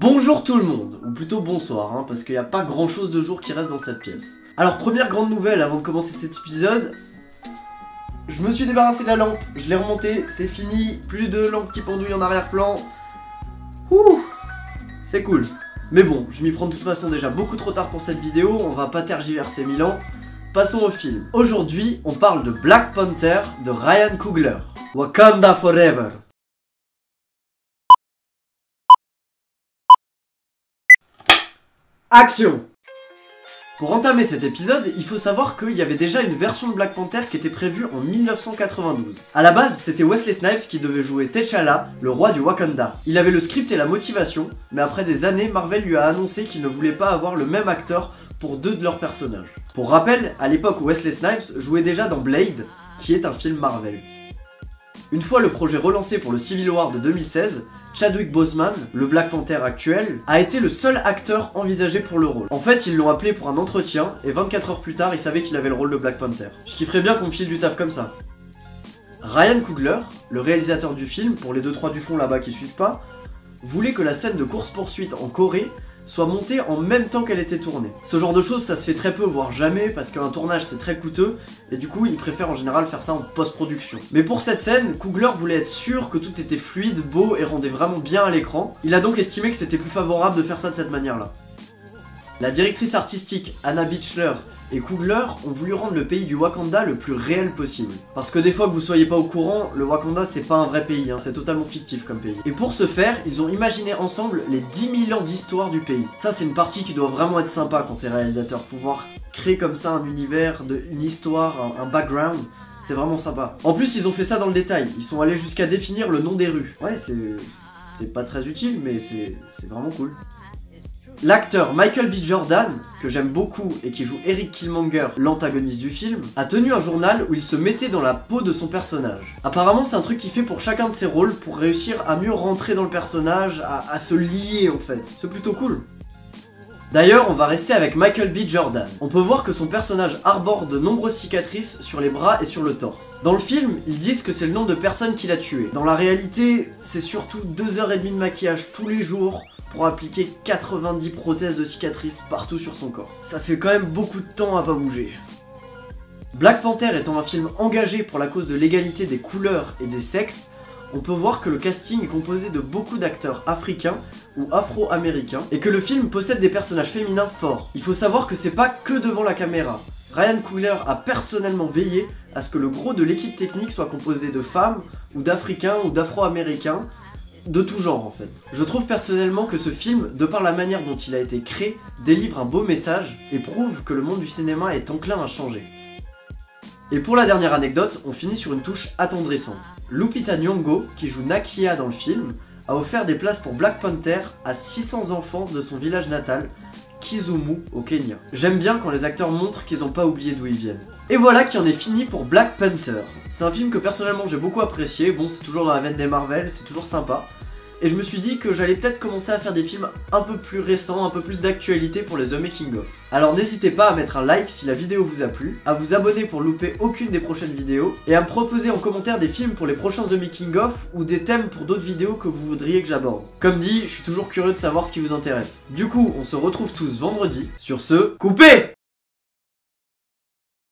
Bonjour tout le monde, ou plutôt bonsoir, hein, parce qu'il n'y a pas grand chose de jour qui reste dans cette pièce. Alors première grande nouvelle avant de commencer cet épisode, je me suis débarrassé de la lampe, je l'ai remontée, c'est fini, plus de lampe qui pendouille en arrière-plan. Ouh, c'est cool. Mais bon, je m'y prends de toute façon déjà beaucoup trop tard pour cette vidéo, on va pas tergiverser 1000 ans. Passons au film. Aujourd'hui, on parle de Black Panther de Ryan Coogler. Wakanda Forever. Action! Pour entamer cet épisode, il faut savoir qu'il y avait déjà une version de Black Panther qui était prévue en 1992. A la base, c'était Wesley Snipes qui devait jouer T'Challa, le roi du Wakanda. Il avait le script et la motivation, mais après des années, Marvel lui a annoncé qu'il ne voulait pas avoir le même acteur pour deux de leurs personnages. Pour rappel, à l'époque où Wesley Snipes jouait déjà dans Blade, qui est un film Marvel. Une fois le projet relancé pour le Civil War de 2016, Chadwick Boseman, le Black Panther actuel, a été le seul acteur envisagé pour le rôle. En fait, ils l'ont appelé pour un entretien, et 24 heures plus tard, il savait qu'il avait le rôle de Black Panther. Je kifferais bien qu'on me file du taf comme ça. Ryan Coogler, le réalisateur du film, pour les 2-3 du fond là-bas qui suivent pas, voulait que la scène de course-poursuite en Corée soit montée en même temps qu'elle était tournée. Ce genre de choses, ça se fait très peu, voire jamais, parce qu'un tournage c'est très coûteux, et du coup, ils préfèrent en général faire ça en post-production. Mais pour cette scène, Coogler voulait être sûr que tout était fluide, beau et rendait vraiment bien à l'écran. Il a donc estimé que c'était plus favorable de faire ça de cette manière-là. La directrice artistique Anna Bichler et Coogler ont voulu rendre le pays du Wakanda le plus réel possible. Parce que des fois que vous soyez pas au courant, le Wakanda c'est pas un vrai pays, hein, c'est totalement fictif comme pays. Et pour ce faire, ils ont imaginé ensemble les 10 000 ans d'histoire du pays. Ça c'est une partie qui doit vraiment être sympa quand t'es réalisateur, pouvoir créer comme ça un univers, une histoire, un background. C'est vraiment sympa. En plus, ils ont fait ça dans le détail. Ils sont allés jusqu'à définir le nom des rues. Ouais, c'est pas très utile, mais c'est vraiment cool. L'acteur Michael B. Jordan, que j'aime beaucoup et qui joue Eric Killmonger, l'antagoniste du film, a tenu un journal où il se mettait dans la peau de son personnage. Apparemment, c'est un truc qu'il fait pour chacun de ses rôles, pour réussir à mieux rentrer dans le personnage, à se lier en fait. C'est plutôt cool. D'ailleurs, on va rester avec Michael B. Jordan. On peut voir que son personnage arbore de nombreuses cicatrices sur les bras et sur le torse. Dans le film, ils disent que c'est le nombre de personnes qu'il a tuées. Dans la réalité, c'est surtout 2h30 de maquillage tous les jours pour appliquer 90 prothèses de cicatrices partout sur son corps. Ça fait quand même beaucoup de temps à pas bouger. Black Panther étant un film engagé pour la cause de l'égalité des couleurs et des sexes, on peut voir que le casting est composé de beaucoup d'acteurs africains ou afro-américains, et que le film possède des personnages féminins forts. Il faut savoir que c'est pas que devant la caméra. Ryan Coogler a personnellement veillé à ce que le gros de l'équipe technique soit composé de femmes, ou d'africains, ou d'afro-américains, de tout genre en fait. Je trouve personnellement que ce film, de par la manière dont il a été créé, délivre un beau message, et prouve que le monde du cinéma est enclin à changer. Et pour la dernière anecdote, on finit sur une touche attendrissante. Lupita Nyong'o, qui joue Nakia dans le film, a offert des places pour Black Panther à 600 enfants de son village natal, Kisumu, au Kenya. J'aime bien quand les acteurs montrent qu'ils n'ont pas oublié d'où ils viennent. Et voilà qui en est fini pour Black Panther. C'est un film que personnellement j'ai beaucoup apprécié, bon c'est toujours dans la veine des Marvel, c'est toujours sympa. Et je me suis dit que j'allais peut-être commencer à faire des films un peu plus récents, un peu plus d'actualité pour les The Making of. Alors n'hésitez pas à mettre un like si la vidéo vous a plu, à vous abonner pour louper aucune des prochaines vidéos, et à me proposer en commentaire des films pour les prochains The Making of, ou des thèmes pour d'autres vidéos que vous voudriez que j'aborde. Comme dit, je suis toujours curieux de savoir ce qui vous intéresse. Du coup, on se retrouve tous vendredi. Sur ce, coupez!